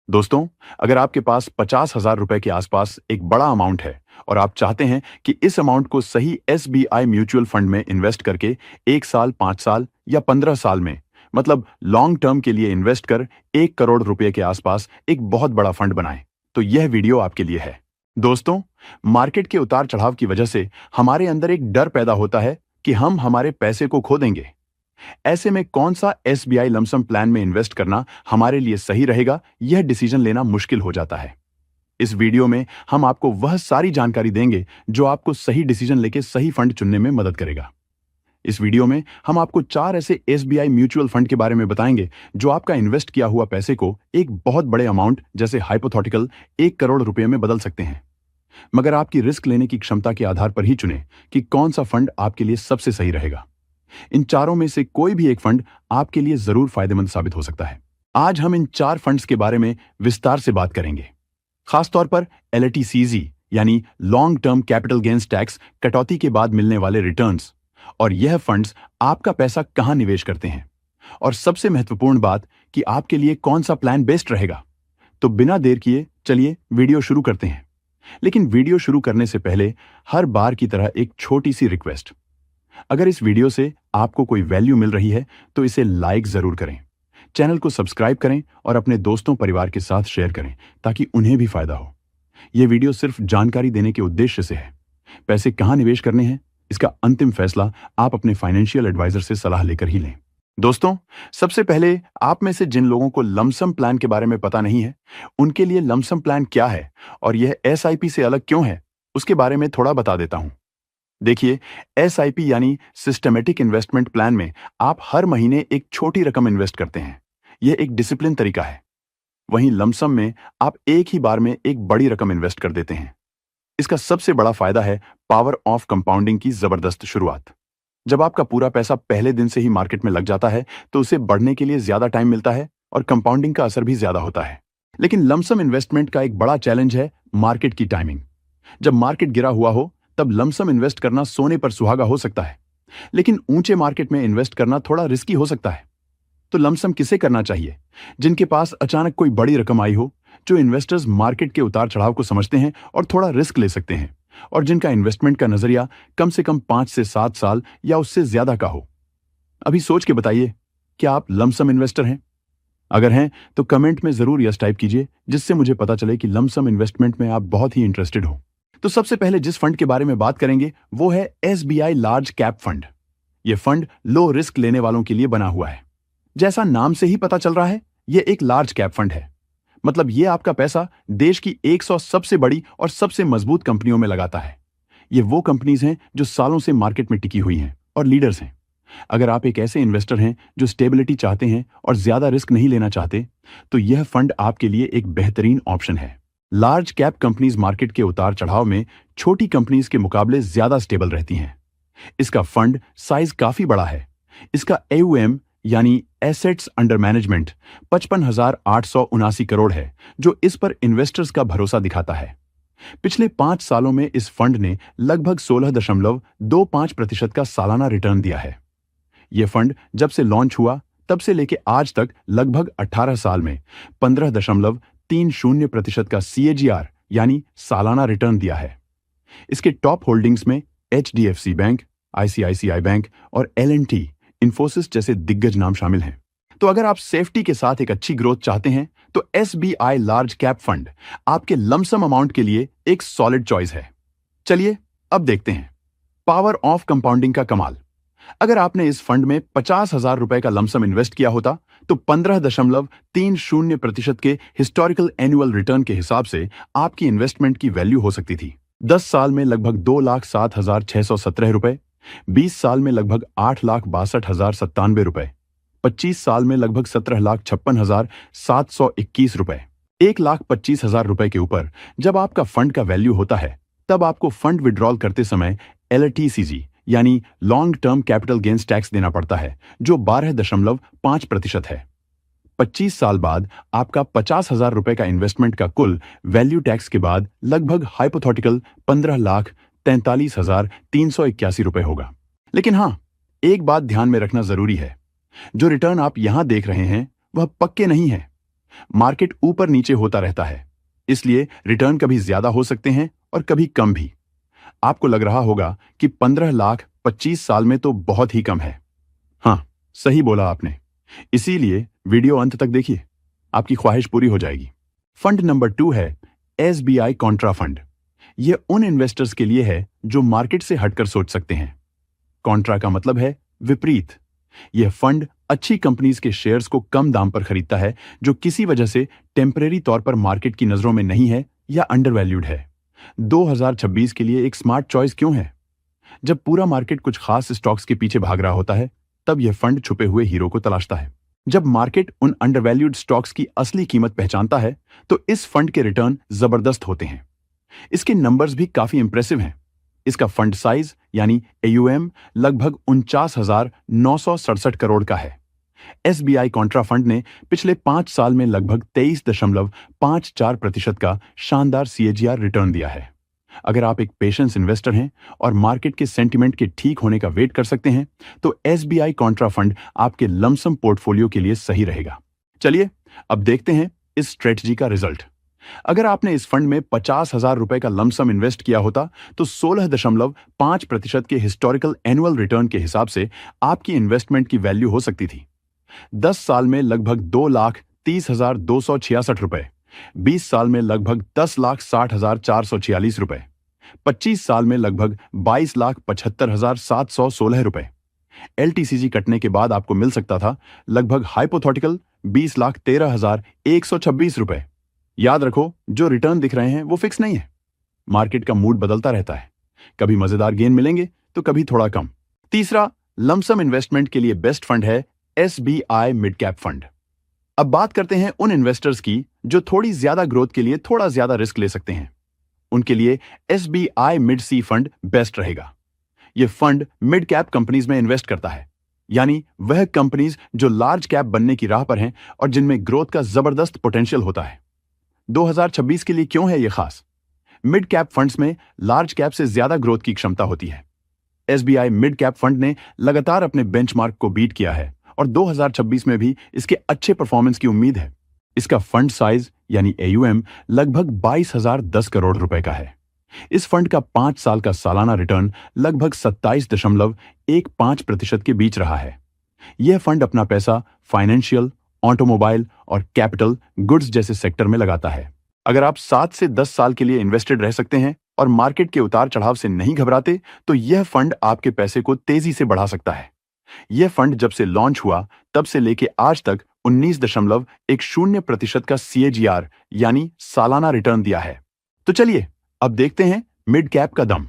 दोस्तों, अगर आपके पास 50,000 रुपए के आसपास एक बड़ा अमाउंट है और आप चाहते हैं कि इस अमाउंट को सही एसबीआई म्यूचुअल फंड में इन्वेस्ट करके 1 साल, 5 साल या 15 साल में मतलब लॉन्ग टर्म के लिए इन्वेस्ट कर 1 करोड़ रुपए के आसपास एक बहुत बड़ा फंड बनाएं, तो यह वीडियो आपके लिए है। दोस्तों, मार्केट के उतार चढ़ाव की वजह से हमारे अंदर एक डर पैदा होता है कि हम हमारे पैसे को खो देंगे। ऐसे में कौन सा एसबीआई लमसम प्लान में इन्वेस्ट करना हमारे लिए सही रहेगा, यह डिसीजन लेना मुश्किल हो जाता है। इस वीडियो में हम आपको वह सारी जानकारी देंगे जो आपको सही डिसीजन लेके सही फंड चुनने में मदद करेगा। इस वीडियो में हम आपको 4 ऐसे एसबीआई म्यूचुअल फंड के बारे में बताएंगे जो आपका इन्वेस्ट किया हुआ पैसे को एक बहुत बड़े अमाउंट जैसे हाइपोथेटिकल 1 करोड़ रुपए में बदल सकते हैं। मगर आपकी रिस्क लेने की क्षमता के आधार पर ही चुनें कि कौन सा फंड आपके लिए सबसे सही रहेगा। इन चारों में से कोई भी एक फंड आपके लिए जरूर फायदेमंद साबित हो सकता है। आज हम इन 4 फंड्स के बारे में विस्तार से बात करेंगे, खासतौर पर एलटीसीजी यानी long term capital gains tax कटौती के बाद मिलने वाले रिटर्न्स, और यह फंड्स आपका पैसा कहां निवेश करते हैं, और सबसे महत्वपूर्ण बात कि आपके लिए कौन सा प्लान बेस्ट रहेगा। तो बिना देर किए चलिए वीडियो शुरू करते हैं। लेकिन वीडियो शुरू करने से पहले हर बार की तरह एक छोटी सी रिक्वेस्ट, अगर इस वीडियो से आपको कोई वैल्यू मिल रही है तो इसे लाइक जरूर करें, चैनल को सब्सक्राइब करें और अपने दोस्तों परिवार के साथ शेयर करें ताकि उन्हें भी फायदा हो। यह वीडियो सिर्फ जानकारी देने के उद्देश्य से है। पैसे कहां निवेश करने हैं, इसका अंतिम फैसला आप अपने फाइनेंशियल एडवाइजर से सलाह लेकर ही लें। दोस्तों, सबसे पहले आप में से जिन लोगों को लमसम प्लान के बारे में पता नहीं है, उनके लिए लमसम प्लान क्या है और यह एसआईपी से अलग क्यों है, उसके बारे में थोड़ा बता देता हूं। देखिए, एसआईपी यानी सिस्टमेटिक इन्वेस्टमेंट प्लान में आप हर महीने एक छोटी रकम इन्वेस्ट करते हैं। यह एक डिसिप्लिन तरीका है। वहीं लमसम में आप एक ही बार में एक बड़ी रकम इन्वेस्ट कर देते हैं। इसका सबसे बड़ा फायदा है पावर ऑफ कंपाउंडिंग की जबरदस्त शुरुआत। जब आपका पूरा पैसा पहले दिन से ही मार्केट में लग जाता है तो उसे बढ़ने के लिए ज्यादा टाइम मिलता है और कंपाउंडिंग का असर भी ज्यादा होता है। लेकिन लमसम इन्वेस्टमेंट का एक बड़ा चैलेंज है मार्केट की टाइमिंग। जब मार्केट गिरा हुआ हो तब लमसम इन्वेस्ट करना सोने पर सुहागा हो सकता है, लेकिन ऊंचे मार्केट में इन्वेस्ट करना थोड़ा रिस्की हो सकता है। तो लमसम किसे करना चाहिए? जिनके पास अचानक कोई बड़ी रकम आई हो, जो इन्वेस्टर्स मार्केट के उतार चढ़ाव को समझते हैं और थोड़ा रिस्क ले सकते हैं, और जिनका इन्वेस्टमेंट का नजरिया कम से कम 5 से 7 साल या उससे ज्यादा का हो। अभी सोच के बताइए, क्या आप लमसम इन्वेस्टर हैं? अगर हैं तो कमेंट में जरूर यस टाइप कीजिए, जिससे मुझे पता चले कि लमसम इन्वेस्टमेंट में आप बहुत ही इंटरेस्टेड हो। तो सबसे पहले जिस फंड के बारे में बात करेंगे वो है एसबीआई लार्ज कैप फंड। यह फंड लो रिस्क लेने वालों के लिए बना हुआ है। जैसा नाम से ही पता चल रहा है, यह एक लार्ज कैप फंड है। मतलब यह आपका पैसा देश की 100 सबसे बड़ी और सबसे मजबूत कंपनियों में लगाता है। ये वो कंपनीज हैं जो सालों से मार्केट में टिकी हुई हैं और लीडर्स हैं। अगर आप एक ऐसे इन्वेस्टर हैं जो स्टेबिलिटी चाहते हैं और ज्यादा रिस्क नहीं लेना चाहते, तो यह फंड आपके लिए एक बेहतरीन ऑप्शन है। लार्ज कैप कंपनीज मार्केट के उतार चढ़ाव में छोटी कंपनीज के मुकाबले ज्यादा स्टेबल रहती हैं। इसका फंड साइज काफी बड़ा है। इसका एयूएम यानी एसेट्स अंडर मैनेजमेंट 55,879 करोड़ है, जो इस पर इन्वेस्टर्स का भरोसा दिखाता है। पिछले 5 सालों में इस फंड ने लगभग 16.25% का सालाना रिटर्न दिया है। यह फंड जब से लॉन्च हुआ तब से लेकर आज तक लगभग 18 साल में 15.30% का सीएजीआर यानी सालाना रिटर्न दिया है। इसके टॉप होल्डिंग्स में एचडीएफसी बैंक, आईसीआईसीआई बैंक और एलएनटी, इन्फोसिस जैसे दिग्गज नाम शामिल हैं। तो अगर आप सेफ्टी के साथ एक अच्छी ग्रोथ चाहते हैं तो एसबीआई लार्ज कैप फंड आपके लमसम अमाउंट के लिए एक सॉलिड चॉइस है। चलिए अब देखते हैं पावर ऑफ कंपाउंडिंग का कमाल। अगर आपने इस फंड में 50,000 रुपए का लमसम इन्वेस्ट किया होता तो 15.30% के हिस्टोरिकल एनुअल रिटर्न के हिसाब से आपकी इन्वेस्टमेंट की वैल्यू हो सकती थी 10 साल में लगभग 2,07,617 रुपए, 20 साल में लगभग 8,62,097 रुपए, 25 साल में लगभग 17,56,721 रुपए। 1,25,000 रुपए के ऊपर जब आपका फंड का वैल्यू होता है, तब आपको फंड विड्रॉल करते समय एलटीसीजी यानी long term capital gains tax देना पड़ता है, जो 12.5% है। 25 साल बाद आपका 50,000 रुपए का इन्वेस्टमेंट का कुल वैल्यू टैक्स के बाद लगभग हाइपोथेटिकल 15,43,381 रुपए होगा। लेकिन हाँ, एक बात ध्यान में रखना जरूरी है, जो रिटर्न आप यहां देख रहे हैं वह पक्के नहीं है। मार्केट ऊपर नीचे होता रहता है, इसलिए रिटर्न कभी ज्यादा हो सकते हैं और कभी कम भी। आपको लग रहा होगा कि 15 लाख 25 साल में तो बहुत ही कम है। हाँ, सही बोला आपने। इसीलिए वीडियो अंत तक देखिए, आपकी ख्वाहिश पूरी हो जाएगी। फंड नंबर 2 है एसबीआई कॉन्ट्रा फंड। यह उन इन्वेस्टर्स के लिए है जो मार्केट से हटकर सोच सकते हैं। कॉन्ट्रा का मतलब है विपरीत। यह फंड अच्छी कंपनीज के शेयर्स को कम दाम पर खरीदता है जो किसी वजह से टेम्परेरी तौर पर मार्केट की नजरों में नहीं है या अंडरवैल्यूड है। 2026 के लिए एक स्मार्ट चॉइस क्यों है? जब पूरा मार्केट कुछ खास स्टॉक्स के पीछे भाग रहा होता है, तब यह फंड छुपे हुए हीरो को तलाशता है। जब मार्केट उन अंडरवैल्यूड स्टॉक्स की असली कीमत पहचानता है, तो इस फंड के रिटर्न जबरदस्त होते हैं। इसके नंबर्स भी काफी इंप्रेसिव हैं। इसका फंड साइज यानी एयूएम लगभग 49,967 करोड़ का है। एसबीआई कॉन्ट्रा फंड ने पिछले 5 साल में लगभग 23.54% का शानदार सीएजीआर रिटर्न दिया है। अगर आप एक पेशेंस इन्वेस्टर हैं और मार्केट के सेंटिमेंट के ठीक होने का वेट कर सकते हैं, तो एसबीआई कॉन्ट्रा फंड आपके लमसम पोर्टफोलियो के लिए सही रहेगा। चलिए अब देखते हैं इस स्ट्रेटजी का रिजल्ट। अगर आपने इस फंड में 50,000 रुपए का लमसम इन्वेस्ट किया होता, तो 16.5% के हिस्टोरिकल एनुअल रिटर्न के हिसाब से आपकी इन्वेस्टमेंट की वैल्यू हो सकती थी। 10 साल में लगभग 2,30,266 रुपए, 20 साल में लगभग 10,60,446 रुपए, 25 साल में लगभग 22,75,716 रुपए। एलटीसीजी कटने के बाद आपको मिल सकता था लगभग हाइपोथेटिकल 20,13,126 रुपए। याद रखो, जो रिटर्न दिख रहे हैं वो फिक्स नहीं है। मार्केट का मूड बदलता रहता है, कभी मजेदार गेन मिलेंगे तो कभी थोड़ा कम। तीसरा लमसम इन्वेस्टमेंट के लिए बेस्ट फंड है एसबीआई मिड कैप फंड। अब बात करते हैं उन इन्वेस्टर्स की जो थोड़ी ज्यादा ग्रोथ के लिए थोड़ा ज्यादा रिस्क ले सकते हैं। उनके लिए एसबीआई मिड सी फंड बेस्ट रहेगा। यह फंड मिड कैप कंपनीज में इन्वेस्ट करता है, यानी वह कंपनीज जो लार्ज कैप बनने की राह पर हैं और जिनमें ग्रोथ का जबरदस्त पोटेंशियल होता है। 2026 के लिए क्यों है यह खास? मिड कैप फंड्स में लार्ज कैप से ज्यादा ग्रोथ की क्षमता होती है। एसबीआई मिड कैप फंड ने लगातार अपने बेंचमार्क को बीट किया है और 2026 में भी इसके अच्छे परफॉर्मेंस की उम्मीद है। इसका फंड साइज यानी एयूएम लगभग 22,010 करोड़ रुपए का है। इस फंड का 5 साल का सालाना रिटर्न लगभग 27.15% के बीच रहा है। यह फंड अपना पैसा फाइनेंशियल, ऑटोमोबाइल और कैपिटल गुड्स जैसे सेक्टर में लगाता है। अगर आप 7 से 10 साल के लिए इन्वेस्टेड रह सकते हैं और मार्केट के उतार चढ़ाव से नहीं घबराते, तो यह फंड आपके पैसे को तेजी से बढ़ा सकता है। यह फंड जब से लॉन्च हुआ तब से लेके आज तक 19.10% का सीएजीआर यानी सालाना रिटर्न दिया है। तो चलिए अब देखते हैं मिड कैप का दम।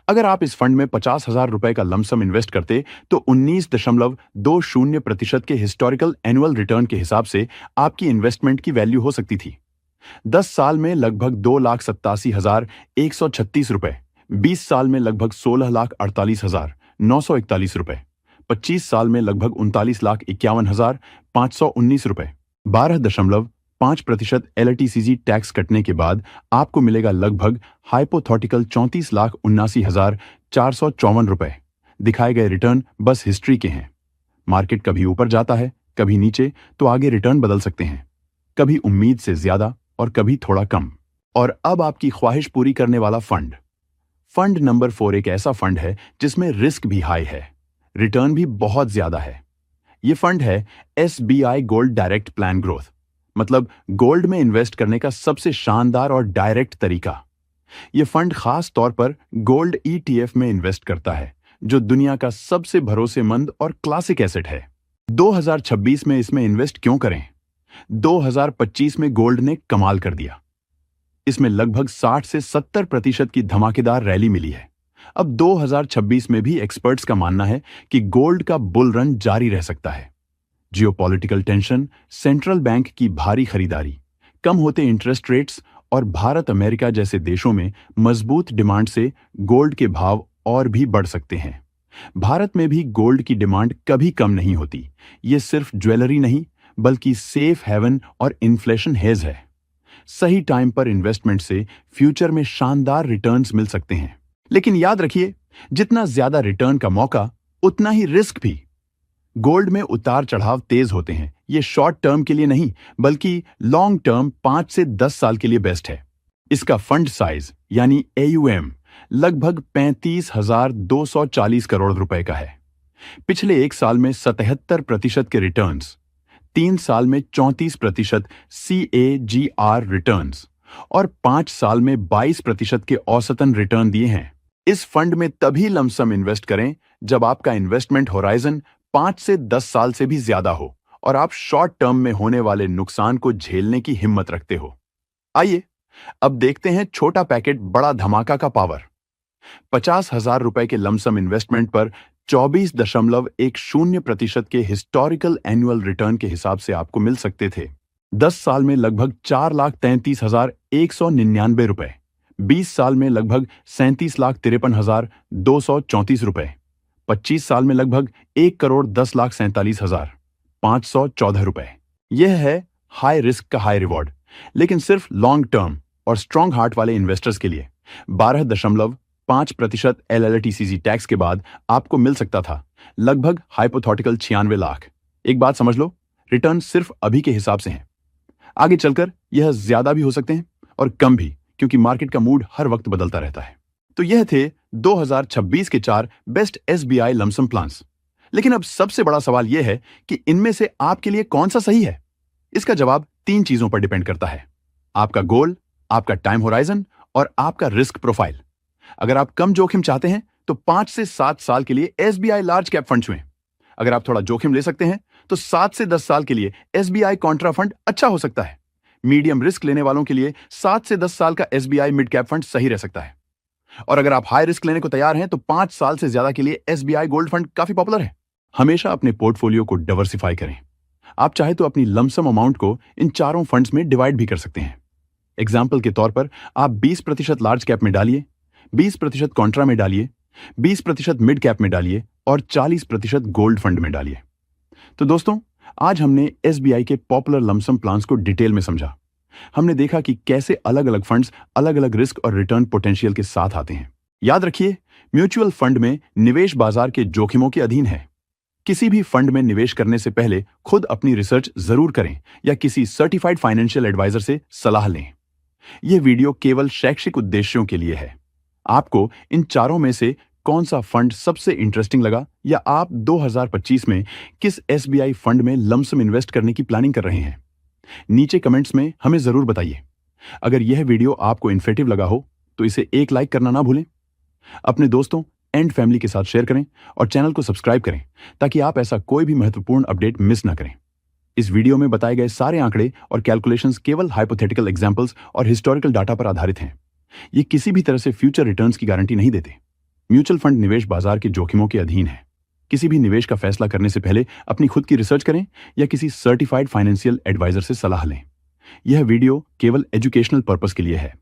अगर आप इस फंड में 50,000 रुपए का लमसम इन्वेस्ट करते, तो 19.20% के हिस्टोरिकल एनुअल रिटर्न के हिसाब से आपकी इन्वेस्टमेंट की वैल्यू हो सकती थी। 10 साल में लगभग 2,87,136 रुपए, 20 साल में लगभग 16,48,941 रुपए, 25 साल में लगभग 39,51,519 रुपए। 12.5% एलटीसीजी टैक्स कटने के बाद आपको मिलेगा लगभग हाइपोथेटिकल 34,79,454 रुपए। दिखाए गए रिटर्न बस हिस्ट्री के हैं। मार्केट कभी ऊपर जाता है, कभी नीचे, तो आगे रिटर्न बदल सकते हैं, कभी उम्मीद से ज्यादा और कभी थोड़ा कम। और अब आपकी ख्वाहिश पूरी करने वाला फंड। फंड नंबर 4 एक ऐसा फंड है जिसमें रिस्क भी हाई है, रिटर्न भी बहुत ज्यादा है। यह फंड है SBI gold direct plan growth, मतलब गोल्ड में इन्वेस्ट करने का सबसे शानदार और डायरेक्ट तरीका। यह फंड खास तौर पर गोल्ड ईटीएफ में इन्वेस्ट करता है, जो दुनिया का सबसे भरोसेमंद और क्लासिक एसेट है। 2026 में इसमें इन्वेस्ट क्यों करें? 2025 में गोल्ड ने कमाल कर दिया। इसमें लगभग 60 से 70% की धमाकेदार रैली मिली है। अब 2026 में भी एक्सपर्ट्स का मानना है कि गोल्ड का बुल रन जारी रह सकता है। जियोपॉलिटिकल टेंशन, सेंट्रल बैंक की भारी खरीदारी, कम होते इंटरेस्ट रेट्स और भारत अमेरिका जैसे देशों में मजबूत डिमांड से गोल्ड के भाव और भी बढ़ सकते हैं। भारत में भी गोल्ड की डिमांड कभी कम नहीं होती। ये सिर्फ ज्वेलरी नहीं, बल्कि सेफ हेवन और इन्फ्लेशन हेज है। सही टाइम पर इन्वेस्टमेंट से फ्यूचर में शानदार रिटर्न्स मिल सकते हैं। लेकिन याद रखिए, जितना ज्यादा रिटर्न का मौका, उतना ही रिस्क भी। गोल्ड में उतार चढ़ाव तेज होते हैं। ये शॉर्ट टर्म के लिए नहीं, बल्कि लॉन्ग टर्म 5 से 10 साल के लिए बेस्ट है। इसका फंड साइज यानी AUM लगभग 35,240 करोड़ रुपए का है। पिछले एक साल में 77% के रिटर्न्स, 3 साल में 34% CAGR रिटर्न्स और 5 साल में 22% के औसतन रिटर्न दिए हैं। इस फंड में तभी लमसम इन्वेस्ट करें जब आपका इन्वेस्टमेंट होराइजन 5 से 10 साल से भी ज्यादा हो और आप शॉर्ट टर्म में होने वाले नुकसान को झेलने की हिम्मत रखते हो। आइए अब देखते हैं छोटा पैकेट बड़ा धमाका का पावर। 50,000 रुपए के लमसम इन्वेस्टमेंट पर 24.10% के हिस्टोरिकल एनुअल रिटर्न के हिसाब से आपको मिल सकते थे। 10 साल में लगभग 4,33,199 रुपए, 20 साल में लगभग 37,53,234 रुपए, 25 साल में लगभग 1,10,47,514 रुपए। यह है हाई रिस्क का हाई रिवॉर्ड, लेकिन सिर्फ लॉन्ग टर्म और स्ट्रॉन्ग हार्ट वाले इन्वेस्टर्स के लिए। 12.5% LLTCC टैक्स के बाद आपको मिल सकता था लगभग हाइपोथेटिकल 96 लाख। एक बात समझ लो, रिटर्न सिर्फ अभी के हिसाब से हैं। आगे चलकर यह ज्यादा भी हो सकते हैं और कम भी, क्योंकि मार्केट का मूड हर वक्त बदलता रहता है। तो यह थे 2026 के 4 बेस्ट SBI लमसम प्लान्स। लेकिन अब सबसे बड़ा सवाल यह है कि इनमें से आपके लिए कौन सा सही है। इसका जवाब 3 चीजों पर डिपेंड करता है: आपका गोल, आपका टाइम होराइजन और आपका रिस्क प्रोफाइल। अगर आप कम जोखिम चाहते हैं तो 5 से 7 साल के लिए SBI लार्ज कैप फंड चुनें। अगर आप थोड़ा जोखिम ले सकते हैं तो 7 से 10 साल के लिए SBI कॉन्ट्रा फंड अच्छा हो सकता है। मीडियम रिस्क लेने वालों के लिए 7 से 10 साल का SBI मिड कैप फंड सही रह सकता है। और अगर आप हाई रिस्क लेने को तैयार हैं तो 5 साल से ज्यादा के लिए SBI गोल्ड फंड काफी पॉपुलर है। हमेशा अपने पोर्टफोलियो को डाइवर्सिफाई करें। आप चाहे तो अपनी लमसम अमाउंट को इन चारों फंड्स में डिवाइड भी कर सकते हैं। एग्जाम्पल के तौर पर आप 20% लार्ज कैप में डालिए, 20% कॉन्ट्रा में डालिए, 20% मिड कैप में डालिए और 40% गोल्ड फंड में डालिए। तो दोस्तों, आज हमने SBI के पॉपुलर लमसम प्लान्स को डिटेल में समझा। हमने देखा कि कैसे अलग अलग फंड्स अलग अलग रिस्क और रिटर्न पोटेंशियल के साथ आते हैं। याद रखिए, म्यूचुअल फंड में निवेश बाजार के जोखिमों के अधीन है। किसी भी फंड में निवेश करने से पहले खुद अपनी रिसर्च जरूर करें या किसी सर्टिफाइड फाइनेंशियल एडवाइजर से सलाह लें। यह वीडियो केवल शैक्षिक उद्देश्यों के लिए है। आपको इन चारों में से कौन सा फंड सबसे इंटरेस्टिंग लगा, या आप 2025 में किस SBI फंड में लमसम इन्वेस्ट करने की प्लानिंग कर रहे हैं? नीचे कमेंट्स में हमें जरूर बताइए। अगर यह वीडियो आपको इन्फॉर्मेटिव लगा हो तो इसे एक लाइक करना ना भूलें। अपने दोस्तों एंड फैमिली के साथ शेयर करें और चैनल को सब्सक्राइब करें ताकि आप ऐसा कोई भी महत्वपूर्ण अपडेट मिस ना करें। इस वीडियो में बताए गए सारे आंकड़े और कैलकुलेशंस केवल हाइपोथेटिकल एग्जांपल्स और हिस्टोरिकल डाटा पर आधारित हैं। ये किसी भी तरह से फ्यूचर रिटर्न्स की गारंटी नहीं देते। म्यूचुअल फंड निवेश बाजार के जोखिमों के अधीन है। किसी भी निवेश का फैसला करने से पहले अपनी खुद की रिसर्च करें या किसी सर्टिफाइड फाइनेंशियल एडवाइजर से सलाह लें। यह वीडियो केवल एजुकेशनल पर्पस के लिए है।